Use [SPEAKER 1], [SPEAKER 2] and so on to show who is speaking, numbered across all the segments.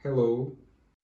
[SPEAKER 1] Hello.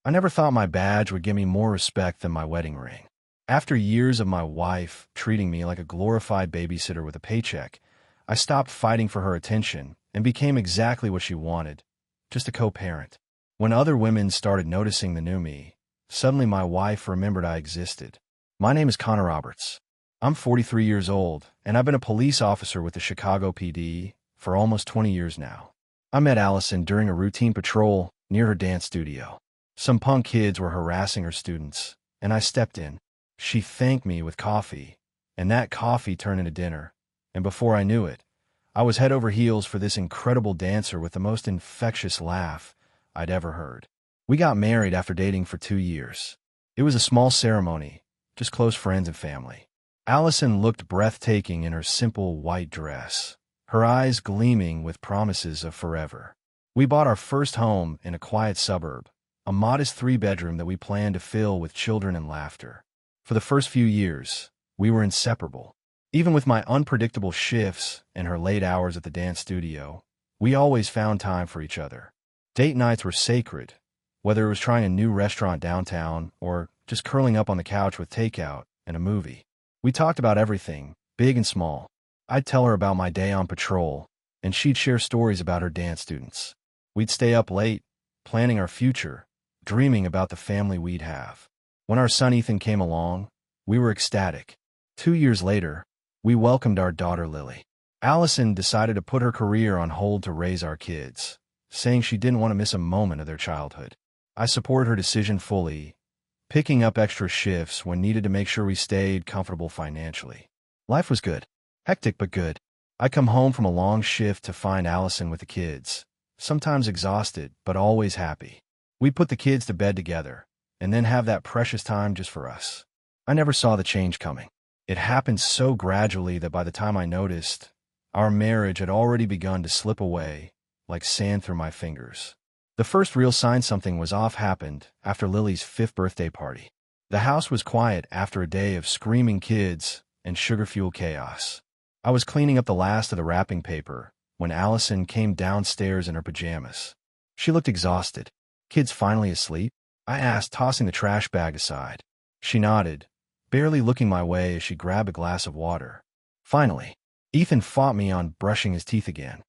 [SPEAKER 2] I never thought my badge would give me more respect than my wedding ring. After years of my wife treating me like a glorified babysitter with a paycheck, I stopped fighting for her attention and became exactly what she wanted, just a co-parent. When other women started noticing the new me, suddenly my wife remembered I existed. My name is Connor Roberts. I'm 43 years old, and I've been a police officer with the Chicago PD for almost 20 years now. I met Allison during a routine patrol near her dance studio. Some punk kids were harassing her students, and I stepped in. She thanked me with coffee, and that coffee turned into dinner. And before I knew it, I was head over heels for this incredible dancer with the most infectious laugh I'd ever heard. We got married after dating for 2 years. It was a small ceremony, just close friends and family. Allison looked breathtaking in her simple white dress, her eyes gleaming with promises of forever. We bought our first home in a quiet suburb, a modest three-bedroom that we planned to fill with children and laughter. For the first few years, we were inseparable. Even with my unpredictable shifts and her late hours at the dance studio, we always found time for each other. Date nights were sacred, whether it was trying a new restaurant downtown or just curling up on the couch with takeout and a movie. We talked about everything, big and small. I'd tell her about my day on patrol, and she'd share stories about her dance students. We'd stay up late, planning our future, dreaming about the family we'd have. When our son Ethan came along, we were ecstatic. 2 years later, we welcomed our daughter Lily. Allison decided to put her career on hold to raise our kids, saying she didn't want to miss a moment of their childhood. I support her decision fully, picking up extra shifts when needed to make sure we stayed comfortable financially. Life was good. Hectic but good. I come home from a long shift to find Allison with the kids, sometimes exhausted but always happy. We put the kids to bed together, and then have that precious time just for us. I never saw the change coming. It happened so gradually that by the time I noticed, our marriage had already begun to slip away like sand through my fingers. The first real sign something was off happened after Lily's 5th birthday party. The house was quiet after a day of screaming kids and sugar-fueled chaos. I was cleaning up the last of the wrapping paper when Allison came downstairs in her pajamas. She looked exhausted. "Kids finally asleep?" I asked, tossing the trash bag aside. She nodded, barely looking my way as she grabbed a glass of water. Finally, Ethan fought me on brushing his teeth again.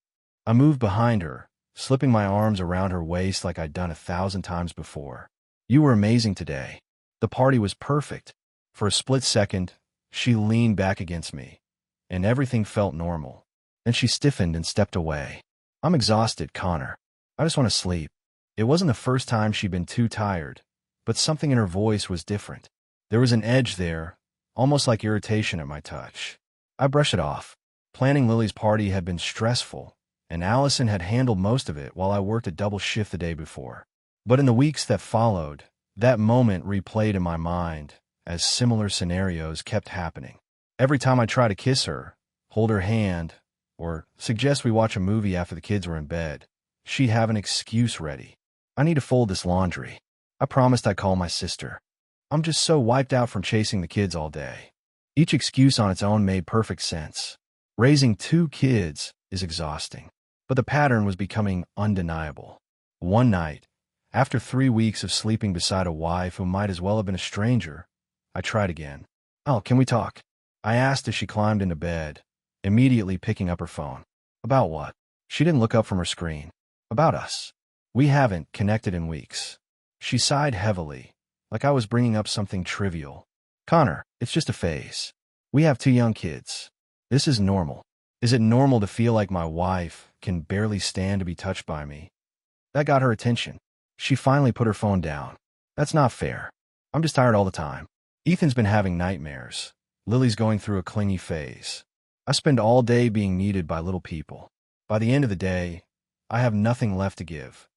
[SPEAKER 2] I moved behind her, slipping my arms around her waist like I'd done 1,000 times before. "You were amazing today. The party was perfect." For a split second, she leaned back against me, and everything felt normal. Then she stiffened and stepped away. "I'm exhausted, Connor. I just want to sleep." It wasn't the first time she'd been too tired, but something in her voice was different. There was an edge there, almost like irritation at my touch. I brushed it off. Planning Lily's party had been stressful, and Allison had handled most of it while I worked a double shift the day before. But in the weeks that followed, that moment replayed in my mind as similar scenarios kept happening. Every time I tried to kiss her, hold her hand, or suggest we watch a movie after the kids were in bed, she'd have an excuse ready. "I need to fold this laundry. I promised I'd call my sister. I'm just so wiped out from chasing the kids all day." Each excuse on its own made perfect sense. Raising 2 kids is exhausting, but the pattern was becoming undeniable. One night, after 3 weeks of sleeping beside a wife who might as well have been a stranger, I tried again. "Oh, can we talk?" I asked as she climbed into bed, immediately picking up her phone. "About what?" She didn't look up from her screen. "About us. We haven't connected in weeks." She sighed heavily, like I was bringing up something trivial. "Connor, it's just a phase. We have 2 young kids. This is normal. Is it normal to feel like my wife can barely stand to be touched by me?" That got her attention. She finally put her phone down. "That's not fair. I'm just tired all the time. Ethan's been having nightmares. Lily's going through a clingy phase. I spend all day being needed by little people. By the end of the day, I have nothing left to give."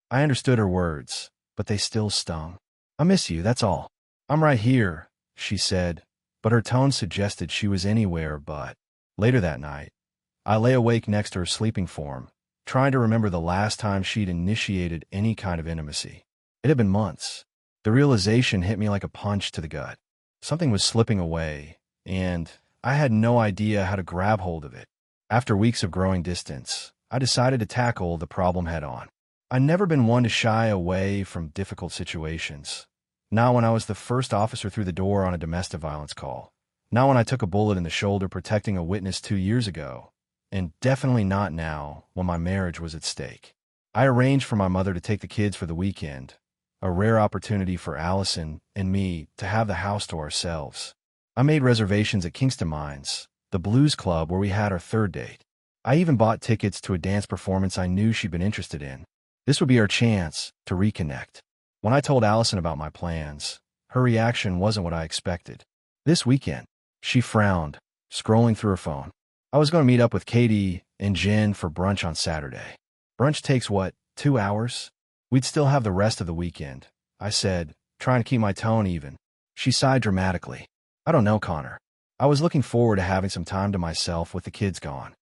[SPEAKER 2] I understood her words, but they still stung. "I miss you, that's all." "I'm right here," she said, but her tone suggested she was anywhere but. Later that night, I lay awake next to her sleeping form, trying to remember the last time she'd initiated any kind of intimacy. It had been months. The realization hit me like a punch to the gut. Something was slipping away, and I had no idea how to grab hold of it. After weeks of growing distance, I decided to tackle the problem head on. I've never been one to shy away from difficult situations. Not when I was the first officer through the door on a domestic violence call. Not when I took a bullet in the shoulder protecting a witness 2 years ago. And definitely not now, when my marriage was at stake. I arranged for my mother to take the kids for the weekend, a rare opportunity for Allison and me to have the house to ourselves. I made reservations at Kingston Mines, the blues club where we had our third date. I even bought tickets to a dance performance I knew she'd been interested in. This would be our chance to reconnect. When I told Allison about my plans, her reaction wasn't what I expected. This weekend, she frowned, scrolling through her phone. I was going to meet up with Katie and Jen for brunch on Saturday. Brunch takes, 2 hours? We'd still have the rest of the weekend, I said, trying to keep my tone even. She sighed dramatically. I don't know, Connor. I was looking forward to having some time to myself with the kids gone.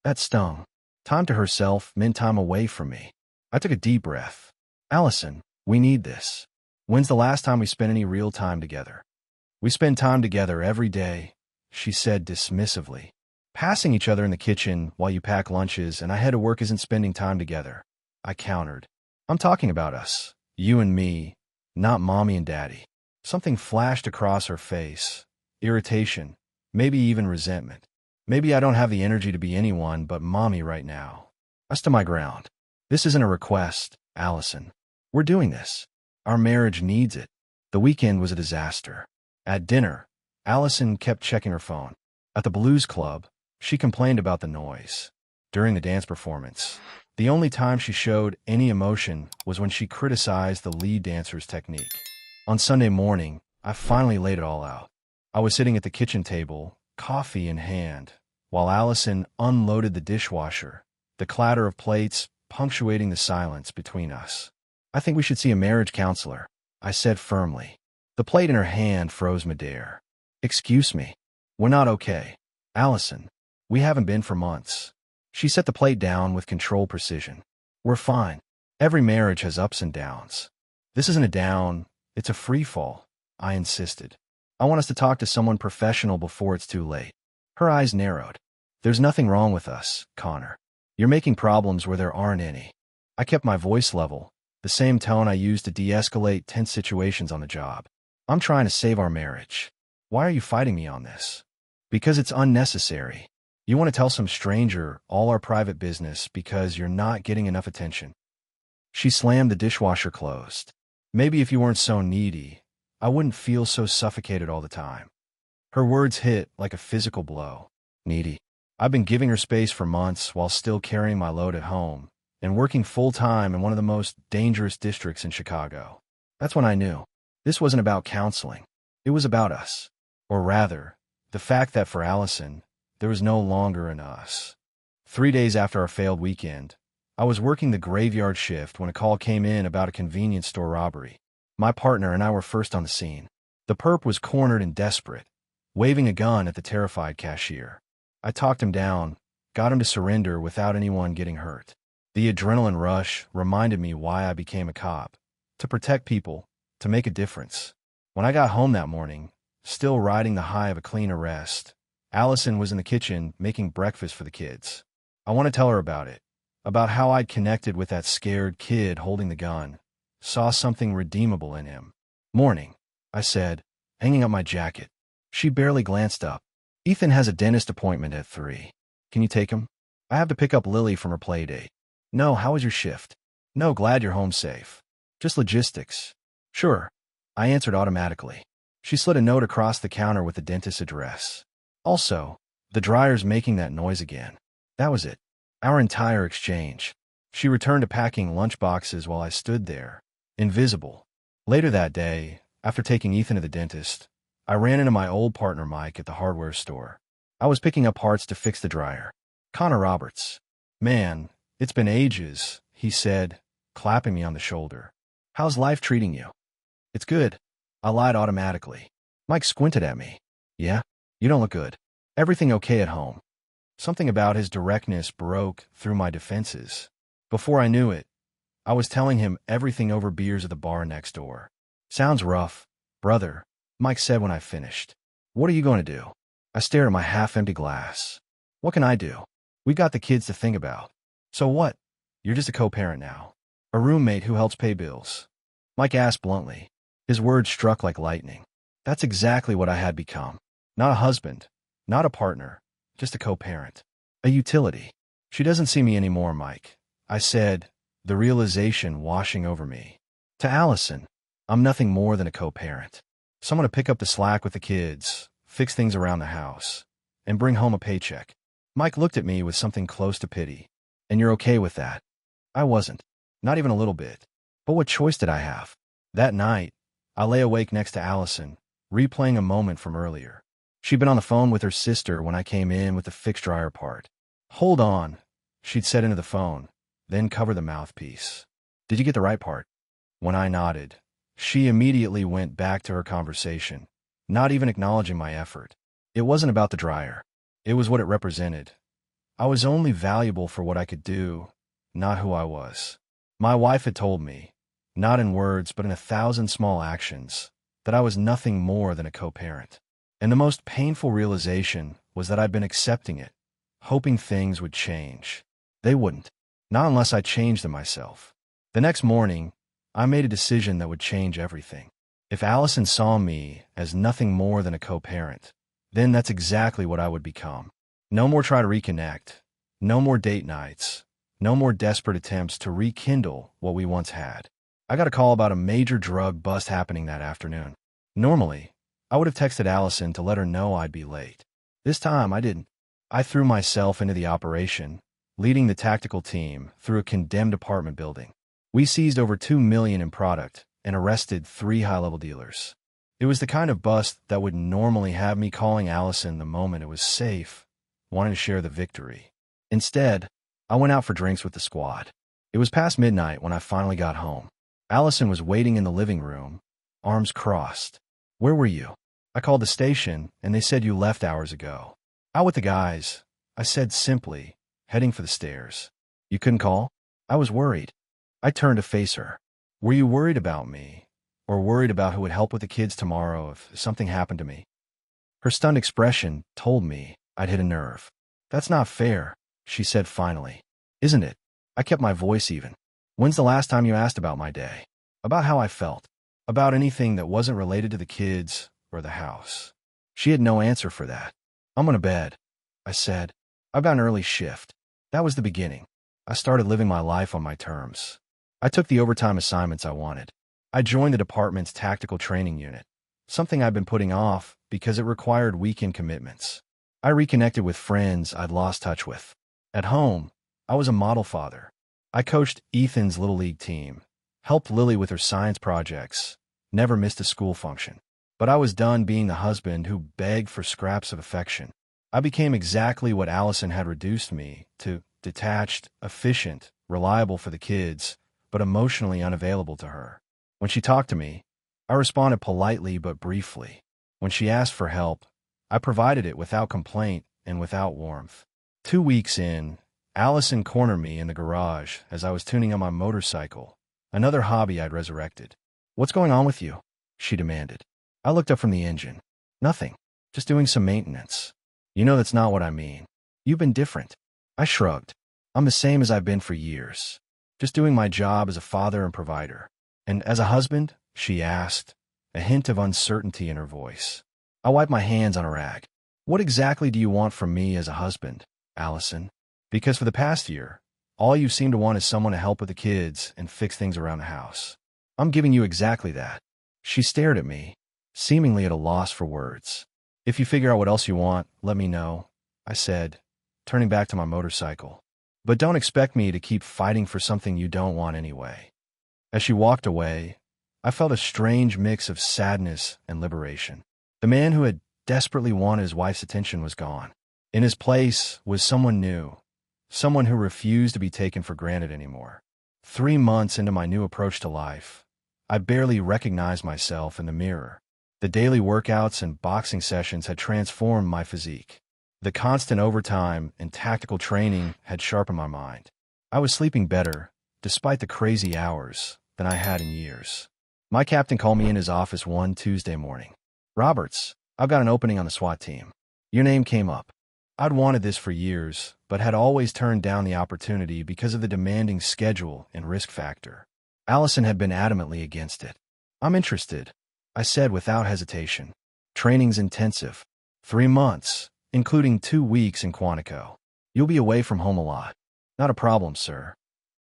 [SPEAKER 2] That stung. Time to herself meant time away from me. I took a deep breath. Allison, we need this. When's the last time we spent any real time together? We spend time together every day, she said dismissively. Passing each other in the kitchen while you pack lunches and I head to work isn't spending time together, I countered. I'm talking about us, you and me, not mommy and daddy. Something flashed across her face. Irritation, maybe even resentment. Maybe I don't have the energy to be anyone but mommy right now. I stood my ground. This isn't a request, Allison. We're doing this. Our marriage needs it. The weekend was a disaster. At dinner, Allison kept checking her phone. At the blues club, she complained about the noise. During the dance performance, the only time she showed any emotion was when she criticized the lead dancer's technique. On Sunday morning, I finally laid it all out. I was sitting at the kitchen table, coffee in hand, while Allison unloaded the dishwasher, the clatter of plates punctuating the silence between us. I think we should see a marriage counselor, I said firmly. The plate in her hand froze midair. Excuse me. We're not okay. Allison, we haven't been for months. She set the plate down with controlled precision. We're fine. Every marriage has ups and downs. This isn't a down, it's a free fall, I insisted. I want us to talk to someone professional before it's too late. Her eyes narrowed. There's nothing wrong with us, Connor. You're making problems where there aren't any. I kept my voice level, the same tone I used to de-escalate tense situations on the job. I'm trying to save our marriage. Why are you fighting me on this? Because it's unnecessary. You want to tell some stranger all our private business because you're not getting enough attention. She slammed the dishwasher closed. Maybe if you weren't so needy, I wouldn't feel so suffocated all the time. Her words hit like a physical blow. Needy. I've been giving her space for months while still carrying my load at home and working full-time in one of the most dangerous districts in Chicago. That's when I knew. This wasn't about counseling. It was about us. Or rather, the fact that for Allison, there was no longer an us. 3 days after our failed weekend, I was working the graveyard shift when a call came in about a convenience store robbery. My partner and I were first on the scene. The perp was cornered and desperate, waving a gun at the terrified cashier. I talked him down, got him to surrender without anyone getting hurt. The adrenaline rush reminded me why I became a cop. To protect people, to make a difference. When I got home that morning, still riding the high of a clean arrest, Allison was in the kitchen making breakfast for the kids. I want to tell her about it, about how I'd connected with that scared kid holding the gun, saw something redeemable in him. Morning, I said, hanging up my jacket. She barely glanced up. Ethan has a dentist appointment at 3. Can you take him? I have to pick up Lily from her play date. No, how was your shift? No, glad you're home safe. Just logistics. Sure, I answered automatically. She slid a note across the counter with the dentist's address. Also, the dryer's making that noise again. That was it. Our entire exchange. She returned to packing lunchboxes while I stood there, invisible. Later that day, after taking Ethan to the dentist, I ran into my old partner Mike at the hardware store. I was picking up parts to fix the dryer. Connor Roberts. Man, it's been ages, he said, clapping me on the shoulder. How's life treating you? It's good. I lied automatically. Mike squinted at me. Yeah? You don't look good. Everything okay at home? Something about his directness broke through my defenses. Before I knew it, I was telling him everything over beers at the bar next door. Sounds rough, brother, Mike said when I finished. What are you going to do? I stared at my half-empty glass. What can I do? We got the kids to think about. So what? You're just a co-parent now. A roommate who helps pay bills. Mike asked bluntly. His words struck like lightning. That's exactly what I had become. Not a husband, not a partner, just a co-parent. A utility. She doesn't see me anymore, Mike, I said, the realization washing over me. To Allison, I'm nothing more than a co-parent. Someone to pick up the slack with the kids, fix things around the house, and bring home a paycheck. Mike looked at me with something close to pity. And you're okay with that? I wasn't. Not even a little bit. But what choice did I have? That night, I lay awake next to Allison, replaying a moment from earlier. She'd been on the phone with her sister when I came in with the fixed dryer part. Hold on, she'd said into the phone, then cover the mouthpiece. Did you get the right part? When I nodded, she immediately went back to her conversation, not even acknowledging my effort. It wasn't about the dryer. It was what it represented. I was only valuable for what I could do, not who I was. My wife had told me, not in words but in 1,000 small actions, that I was nothing more than a co-parent. And the most painful realization was that I'd been accepting it, hoping things would change. They wouldn't, not unless I changed them myself. The next morning, I made a decision that would change everything. If Allison saw me as nothing more than a co-parent, then that's exactly what I would become. No more try to reconnect, no more date nights, no more desperate attempts to rekindle what we once had. I got a call about a major drug bust happening that afternoon. Normally, I would have texted Allison to let her know I'd be late. This time, I didn't. I threw myself into the operation, leading the tactical team through a condemned apartment building. We seized over $2 million in product and arrested 3 high-level dealers. It was the kind of bust that would normally have me calling Allison the moment it was safe, wanting to share the victory. Instead, I went out for drinks with the squad. It was past midnight when I finally got home. Allison was waiting in the living room, arms crossed. Where were you? I called the station, and they said you left hours ago. Out with the guys, I said simply, heading for the stairs. You couldn't call? I was worried. I turned to face her. Were you worried about me, or worried about who would help with the kids tomorrow if something happened to me? Her stunned expression told me I'd hit a nerve. That's not fair, she said finally. Isn't it? I kept my voice even. When's the last time you asked about my day? About how I felt? About anything that wasn't related to the kids or the house? She had no answer for that. I'm going to bed, I said. I've got an early shift. That was the beginning. I started living my life on my terms. I took the overtime assignments I wanted. I joined the department's tactical training unit, something I'd been putting off because it required weekend commitments. I reconnected with friends I'd lost touch with. At home, I was a model father. I coached Ethan's Little League team, helped Lily with her science projects, never missed a school function. But I was done being the husband who begged for scraps of affection. I became exactly what Allison had reduced me to: detached, efficient, reliable for the kids, but emotionally unavailable to her. When she talked to me, I responded politely but briefly. When she asked for help, I provided it without complaint and without warmth. 2 weeks in, Allison cornered me in the garage as I was tuning up my motorcycle, another hobby I'd resurrected. What's going on with you? She demanded. I looked up from the engine. Nothing. Just doing some maintenance. You know that's not what I mean. You've been different. I shrugged. I'm the same as I've been for years. Just doing my job as a father and provider. And as a husband? She asked, a hint of uncertainty in her voice. I wiped my hands on a rag. What exactly do you want from me as a husband, Allison? Because for the past year, all you seem to want is someone to help with the kids and fix things around the house. I'm giving you exactly that. She stared at me, seemingly at a loss for words. If you figure out what else you want, let me know, I said, turning back to my motorcycle. But don't expect me to keep fighting for something you don't want anyway. As she walked away, I felt a strange mix of sadness and liberation. The man who had desperately wanted his wife's attention was gone. In his place was someone new, someone who refused to be taken for granted anymore. 3 months into my new approach to life, I barely recognized myself in the mirror. The daily workouts and boxing sessions had transformed my physique. The constant overtime and tactical training had sharpened my mind. I was sleeping better, despite the crazy hours, than I had in years. My captain called me in his office one Tuesday morning. Roberts, I've got an opening on the SWAT team. Your name came up. I'd wanted this for years, but had always turned down the opportunity because of the demanding schedule and risk factor. Allison had been adamantly against it. "I'm interested," I said without hesitation. "Training's intensive. 3 months, including 2 weeks in Quantico. You'll be away from home a lot." "Not a problem, sir."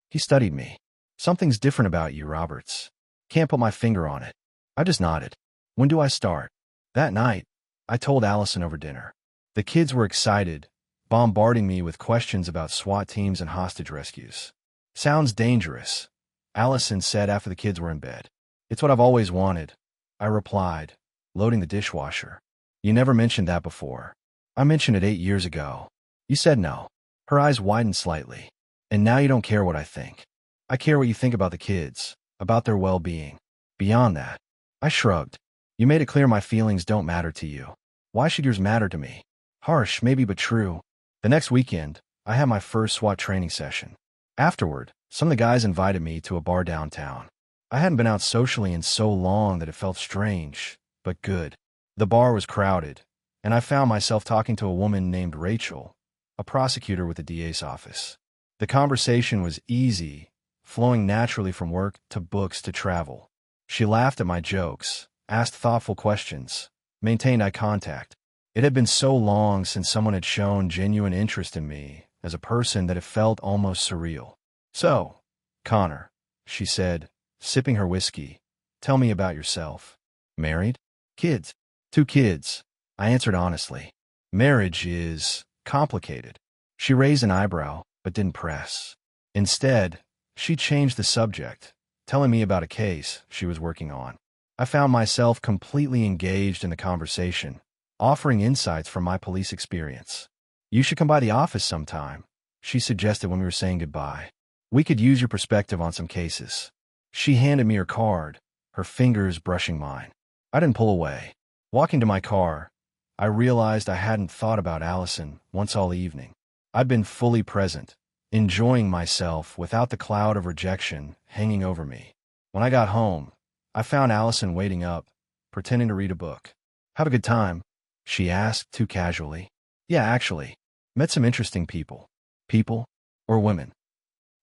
[SPEAKER 2] He studied me. "Something's different about you, Roberts. Can't put my finger on it." I just nodded. "When do I start?" "That night," I told Allison over dinner. The kids were excited, bombarding me with questions about SWAT teams and hostage rescues. "Sounds dangerous," Allison said after the kids were in bed. "It's what I've always wanted," I replied, loading the dishwasher. "You never mentioned that before." "I mentioned it 8 years ago. You said no." Her eyes widened slightly. "And now you don't care what I think." "I care what you think about the kids, about their well-being. Beyond that." I shrugged. "You made it clear my feelings don't matter to you. Why should yours matter to me?" Harsh, maybe, but true. The next weekend, I had my first SWAT training session. Afterward, some of the guys invited me to a bar downtown. I hadn't been out socially in so long that it felt strange, but good. The bar was crowded, and I found myself talking to a woman named Rachel, a prosecutor with the DA's office. The conversation was easy, flowing naturally from work to books to travel. She laughed at my jokes, asked thoughtful questions, maintained eye contact. It had been so long since someone had shown genuine interest in me as a person that it felt almost surreal. "So, Connor," she said, sipping her whiskey, "tell me about yourself." "Married?" "Kids." "2 kids," I answered honestly. "Marriage is complicated." She raised an eyebrow, but didn't press. Instead, she changed the subject, telling me about a case she was working on. I found myself completely engaged in the conversation, offering insights from my police experience. "You should come by the office sometime," she suggested when we were saying goodbye. "We could use your perspective on some cases." She handed me her card, her fingers brushing mine. I didn't pull away. Walking to my car, I realized I hadn't thought about Allison once all evening. I'd been fully present, enjoying myself without the cloud of rejection hanging over me. When I got home, I found Allison waiting up, pretending to read a book. "Have a good time?" she asked too casually. "Yeah, actually. Met some interesting people." "People or women?"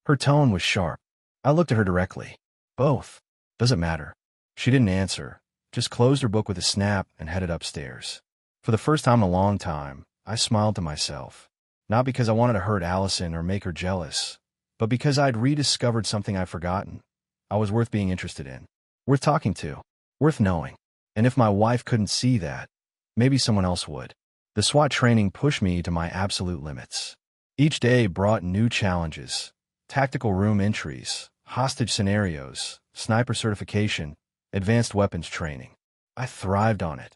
[SPEAKER 2] Her tone was sharp. I looked at her directly. "Both. Does it matter?" She didn't answer, just closed her book with a snap and headed upstairs. For the first time in a long time, I smiled to myself. Not because I wanted to hurt Allison or make her jealous, but because I'd rediscovered something I'd forgotten. I was worth being interested in, worth talking to, worth knowing. And if my wife couldn't see that, maybe someone else would. The SWAT training pushed me to my absolute limits. Each day brought new challenges: tactical room entries, hostage scenarios, sniper certification, advanced weapons training. I thrived on it,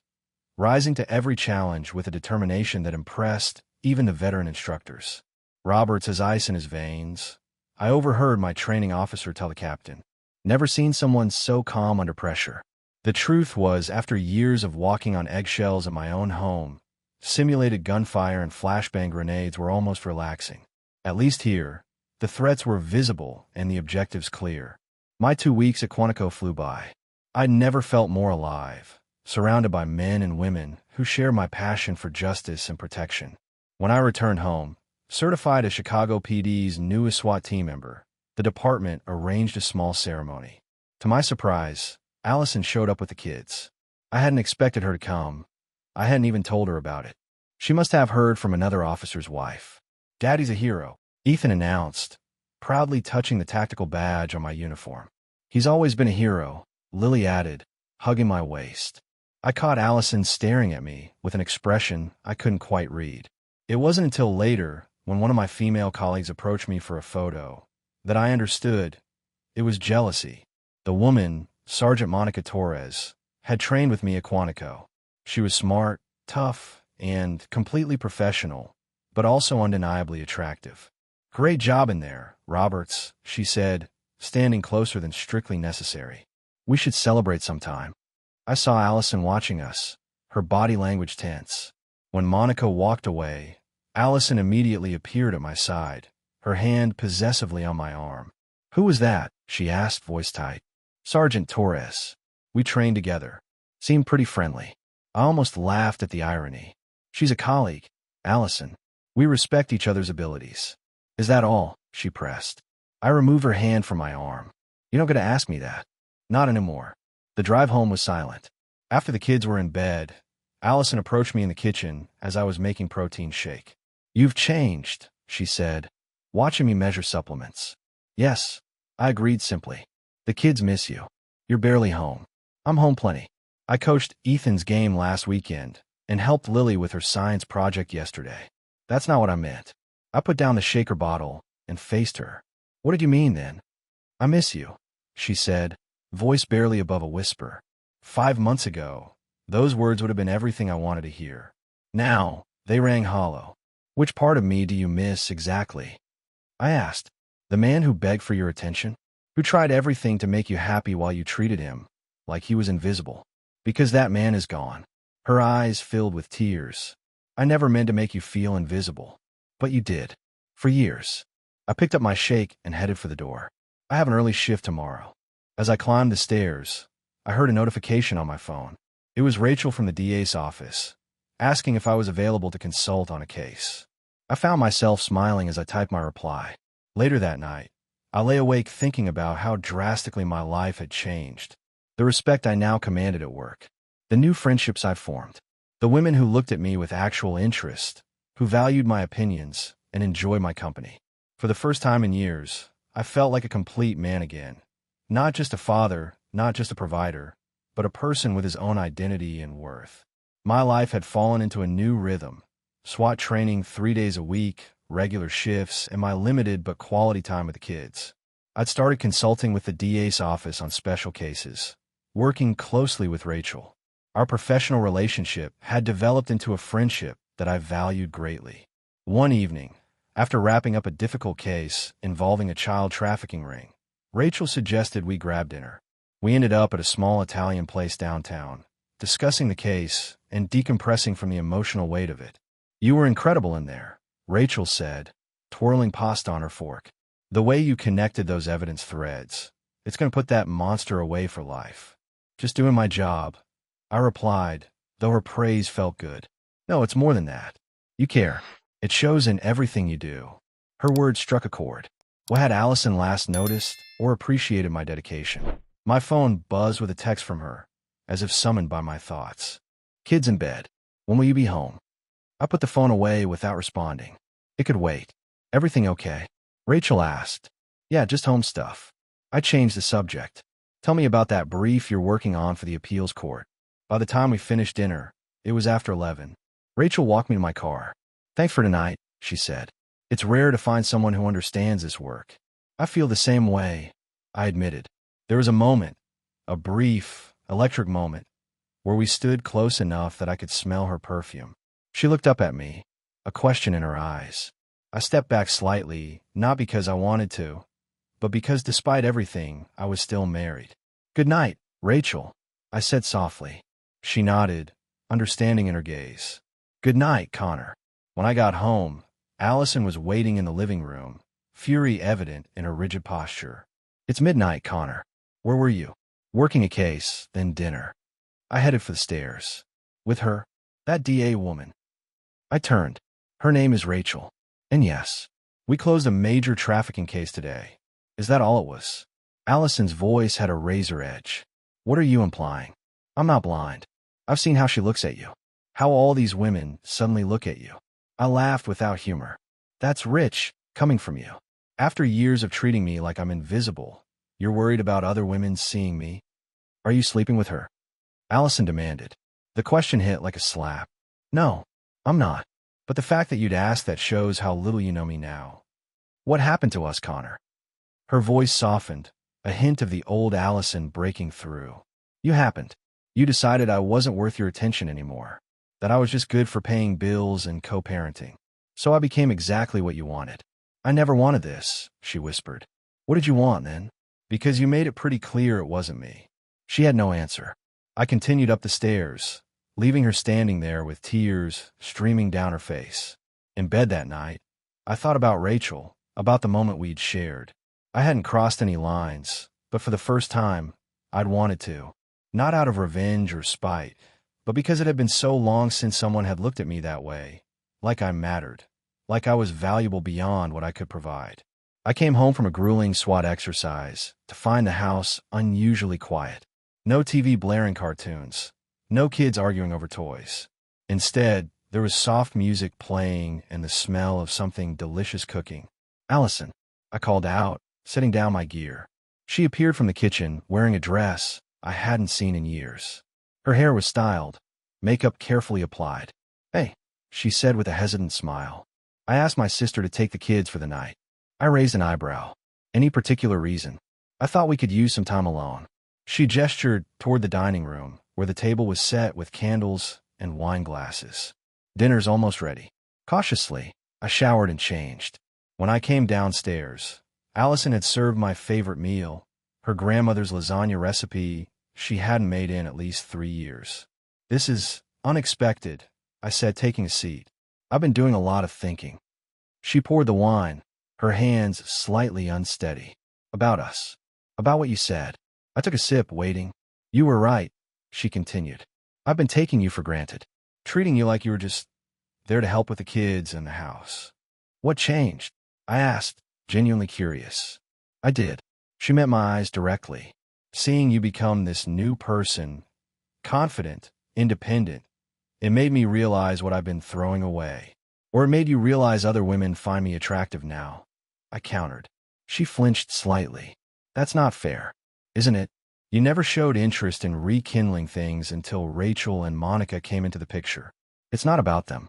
[SPEAKER 2] rising to every challenge with a determination that impressed even the veteran instructors. Roberts has ice in his veins. I overheard my training officer tell the captain, "Never seen someone so calm under pressure." The truth was, after years of walking on eggshells at my own home, simulated gunfire and flashbang grenades were almost relaxing. At least here, the threats were visible and the objectives clear. My 2 weeks at Quantico flew by. I'd never felt more alive, surrounded by men and women who shared my passion for justice and protection. When I returned home, certified as Chicago PD's newest SWAT team member, the department arranged a small ceremony. To my surprise, Allison showed up with the kids. I hadn't expected her to come. I hadn't even told her about it. She must have heard from another officer's wife. "Daddy's a hero," Ethan announced, proudly touching the tactical badge on my uniform. "He's always been a hero," Lily added, hugging my waist. I caught Allison staring at me with an expression I couldn't quite read. It wasn't until later, when one of my female colleagues approached me for a photo, that I understood. It was jealousy. The woman, Sergeant Monica Torres, had trained with me at Quantico. She was smart, tough, and completely professional, but also undeniably attractive. "Great job in there, Roberts," she said, standing closer than strictly necessary. "We should celebrate sometime." I saw Allison watching us, her body language tense. When Monica walked away, Allison immediately appeared at my side, her hand possessively on my arm. "Who was that?" she asked, voice tight. "Sergeant Torres. We trained together. Seemed pretty friendly." I almost laughed at the irony. "She's a colleague." Allison, we respect each other's abilities. Is that all? She pressed. I removed her hand from my arm. You don't get to ask me that. Not anymore. The drive home was silent. After the kids were in bed, Allison approached me in the kitchen as I was making protein shake. You've changed, she said, watching me measure supplements. Yes, I agreed simply. The kids miss you. You're barely home. I'm home plenty. I coached Ethan's game last weekend and helped Lily with her science project yesterday. That's not what I meant. I put down the shaker bottle and faced her. What did you mean then? I miss you, she said, voice barely above a whisper. 5 months ago, those words would have been everything I wanted to hear. Now, they rang hollow. Which part of me do you miss exactly? I asked. The man who begged for your attention? Who tried everything to make you happy while you treated him like he was invisible? Because that man is gone. Her eyes filled with tears. I never meant to make you feel invisible. But you did. For years. I picked up my shake and headed for the door. I have an early shift tomorrow. As I climbed the stairs, I heard a notification on my phone. It was Rachel from the DA's office, asking if I was available to consult on a case. I found myself smiling as I typed my reply. Later that night, I lay awake thinking about how drastically my life had changed. The respect I now commanded at work. The new friendships I formed. The women who looked at me with actual interest, who valued my opinions and enjoyed my company. For the first time in years, I felt like a complete man again. Not just a father, not just a provider, but a person with his own identity and worth. My life had fallen into a new rhythm. SWAT training 3 days a week, regular shifts, and my limited but quality time with the kids. I'd started consulting with the DA's office on special cases, working closely with Rachel. Our professional relationship had developed into a friendship that I valued greatly. One evening, after wrapping up a difficult case involving a child trafficking ring, Rachel suggested we grab dinner. We ended up at a small Italian place downtown, discussing the case and decompressing from the emotional weight of it. You were incredible in there, Rachel said, twirling pasta on her fork. The way you connected those evidence threads, it's going to put that monster away for life. Just doing my job, I replied, though her praise felt good. No, it's more than that. You care. It shows in everything you do. Her words struck a chord. What had Allison last noticed or appreciated my dedication? My phone buzzed with a text from her, as if summoned by my thoughts. Kids in bed. When will you be home? I put the phone away without responding. It could wait. Everything okay? Rachel asked. Yeah, just home stuff. I changed the subject. Tell me about that brief you're working on for the appeals court. By the time we finished dinner, it was after 11. Rachel walked me to my car. Thanks for tonight, she said. It's rare to find someone who understands this work. I feel the same way, I admitted. There was a moment, a brief, electric moment, where we stood close enough that I could smell her perfume. She looked up at me, a question in her eyes. I stepped back slightly, not because I wanted to, but because despite everything, I was still married. Good night, Rachel, I said softly. She nodded, understanding in her gaze. Good night, Connor. When I got home, Allison was waiting in the living room, fury evident in her rigid posture. It's midnight, Connor. Where were you? Working a case, then dinner. I headed for the stairs. With her, that DA woman. I turned. Her name is Rachel. And yes, we closed a major trafficking case today. Is that all it was? Allison's voice had a razor edge. What are you implying? I'm not blind. I've seen how she looks at you. How all these women suddenly look at you. I laughed without humor. That's rich, coming from you. After years of treating me like I'm invisible, you're worried about other women seeing me? Are you sleeping with her? Allison demanded. The question hit like a slap. No, I'm not. But the fact that you'd ask that shows how little you know me now. What happened to us, Connor? Her voice softened, a hint of the old Allison breaking through. You happened. You decided I wasn't worth your attention anymore, that I was just good for paying bills and co-parenting. So I became exactly what you wanted. I never wanted this, she whispered. What did you want then? Because you made it pretty clear it wasn't me. She had no answer. I continued up the stairs, leaving her standing there with tears streaming down her face. In bed that night, I thought about Rachel, about the moment we'd shared. I hadn't crossed any lines, but for the first time, I'd wanted to. Not out of revenge or spite, but because it had been so long since someone had looked at me that way, like I mattered, like I was valuable beyond what I could provide. I came home from a grueling SWAT exercise to find the house unusually quiet. No TV blaring cartoons, no kids arguing over toys. Instead, there was soft music playing and the smell of something delicious cooking. "Allison," I called out, setting down my gear. She appeared from the kitchen wearing a dress I hadn't seen in years. Her hair was styled, makeup carefully applied. "Hey," she said with a hesitant smile. "I asked my sister to take the kids for the night." I raised an eyebrow. "Any particular reason?" "I thought we could use some time alone." She gestured toward the dining room, where the table was set with candles and wine glasses. "Dinner's almost ready." Cautiously, I showered and changed. When I came downstairs, Allison had served my favorite meal, her grandmother's lasagna recipe she hadn't made in at least 3 years. "This is unexpected," I said, taking a seat. "I've been doing a lot of thinking." She poured the wine, her hands slightly unsteady. "About us. About what you said." I took a sip, waiting. "You were right," she continued. "I've been taking you for granted, treating you like you were just there to help with the kids and the house." "What changed?" I asked, genuinely curious. "I did." She met my eyes directly. "Seeing you become this new person, confident, independent, it made me realize what I've been throwing away. Or it made you realize other women find me attractive now," I countered. She flinched slightly. "That's not fair, isn't it? You never showed interest in rekindling things until Rachel and Monica came into the picture." "It's not about them."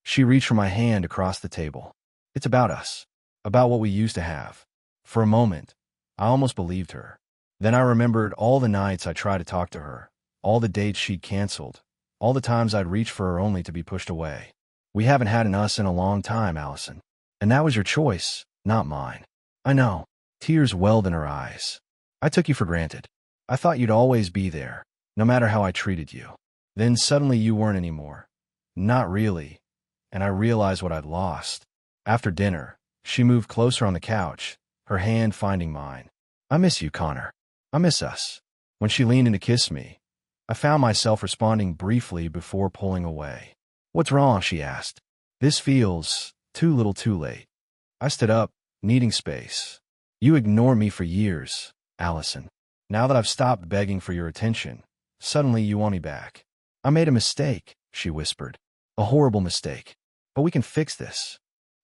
[SPEAKER 2] She reached for my hand across the table. "It's about us. About what we used to have." For a moment, I almost believed her. Then I remembered all the nights I tried to talk to her, all the dates she'd canceled, all the times I'd reached for her only to be pushed away. "We haven't had an us in a long time, Allison. And that was your choice, not mine." "I know." Tears welled in her eyes. "I took you for granted. I thought you'd always be there, no matter how I treated you. Then suddenly you weren't anymore. Not really. And I realized what I'd lost." After dinner, she moved closer on the couch, her hand finding mine. "I miss you, Connor. I miss us." When she leaned in to kiss me, I found myself responding briefly before pulling away. "What's wrong?" she asked. "This feels too little too late." I stood up, needing space. "You ignored me for years, Allison. Now that I've stopped begging for your attention, suddenly you want me back." "I made a mistake," she whispered. "A horrible mistake. But we can fix this."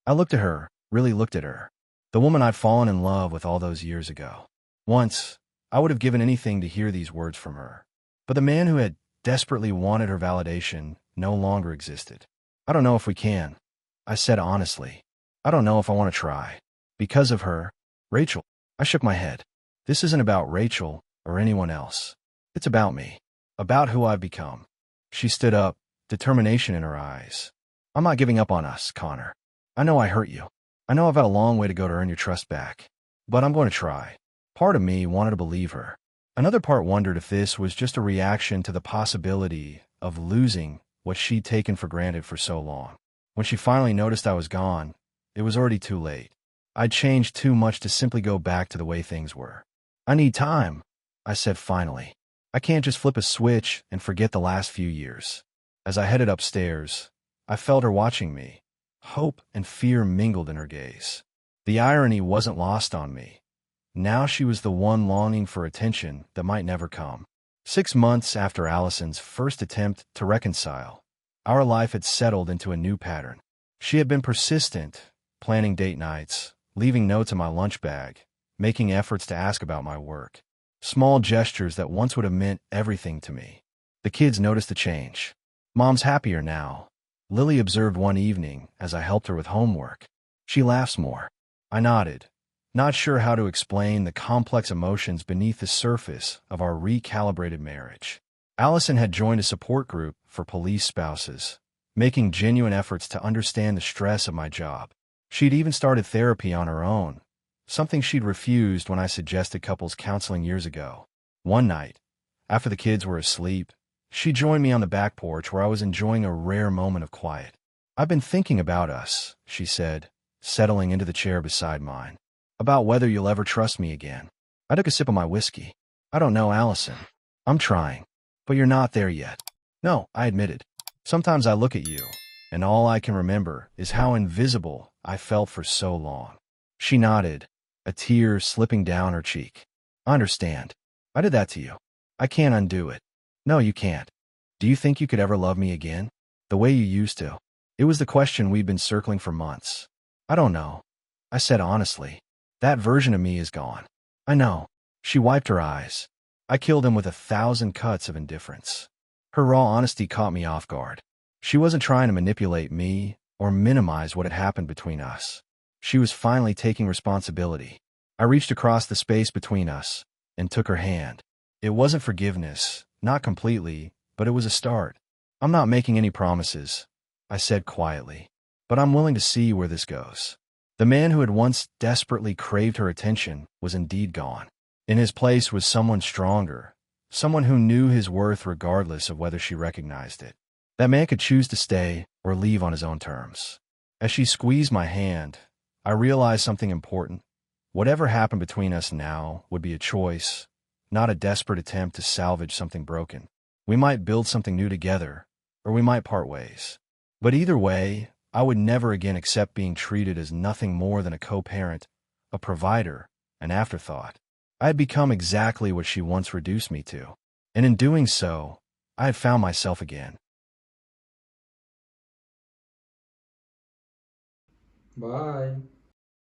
[SPEAKER 2] I looked at her, really looked at her. The woman I'd fallen in love with all those years ago. Once, I would have given anything to hear these words from her. But the man who had desperately wanted her validation no longer existed. "I don't know if we can," I said honestly. "I don't know if I want to try." "Because of her, Rachel." I shook my head. "This isn't about Rachel or anyone else. It's about me. About who I've become." She stood up, determination in her eyes. "I'm not giving up on us, Connor. I know I hurt you. I know I've got a long way to go to earn your trust back. But I'm going to try." Part of me wanted to believe her. Another part wondered if this was just a reaction to the possibility of losing what she'd taken for granted for so long. When she finally noticed I was gone, it was already too late. I'd changed too much to simply go back to the way things were. "I need time," I said finally. "I can't just flip a switch and forget the last few years." As I headed upstairs, I felt her watching me. Hope and fear mingled in her gaze. The irony wasn't lost on me. Now she was the one longing for attention that might never come. 6 months after Allison's first attempt to reconcile, our life had settled into a new pattern. She had been persistent, planning date nights, leaving notes in my lunch bag, making efforts to ask about my work. Small gestures that once would have meant everything to me. The kids noticed the change. "Mom's happier now," Lily observed one evening as I helped her with homework. "She laughs more." I nodded, not sure how to explain the complex emotions beneath the surface of our recalibrated marriage. Allison had joined a support group for police spouses, making genuine efforts to understand the stress of my job. She'd even started therapy on her own, something she'd refused when I suggested couples counseling years ago. One night, after the kids were asleep, she joined me on the back porch where I was enjoying a rare moment of quiet. "I've been thinking about us," she said, settling into the chair beside mine. "About whether you'll ever trust me again." I took a sip of my whiskey. "I don't know, Allison. I'm trying. But you're not there yet." "No," I admitted. "Sometimes I look at you, and all I can remember is how invisible I felt for so long. She nodded, a tear slipping down her cheek. I understand. I did that to you. I can't undo it. No, you can't. Do you think you could ever love me again? The way you used to? It was the question we'd been circling for months. I don't know. I said honestly. That version of me is gone. I know. She wiped her eyes. I killed him with 1,000 cuts of indifference. Her raw honesty caught me off guard. She wasn't trying to manipulate me or minimize what had happened between us. She was finally taking responsibility. I reached across the space between us and took her hand. It wasn't forgiveness, not completely, but it was a start. I'm not making any promises, I said quietly, but I'm willing to see where this goes. The man who had once desperately craved her attention was indeed gone. In his place was someone stronger, someone who knew his worth regardless of whether she recognized it. That man could choose to stay or leave on his own terms. As she squeezed my hand, I realized something important. Whatever happened between us now would be a choice, not a desperate attempt to salvage something broken. We might build something new together, or we might part ways. But either way, I would never again accept being treated as nothing more than a co-parent, a provider, an afterthought. I had become exactly what she once reduced me to, and in doing so, I had found myself again.
[SPEAKER 1] Bye.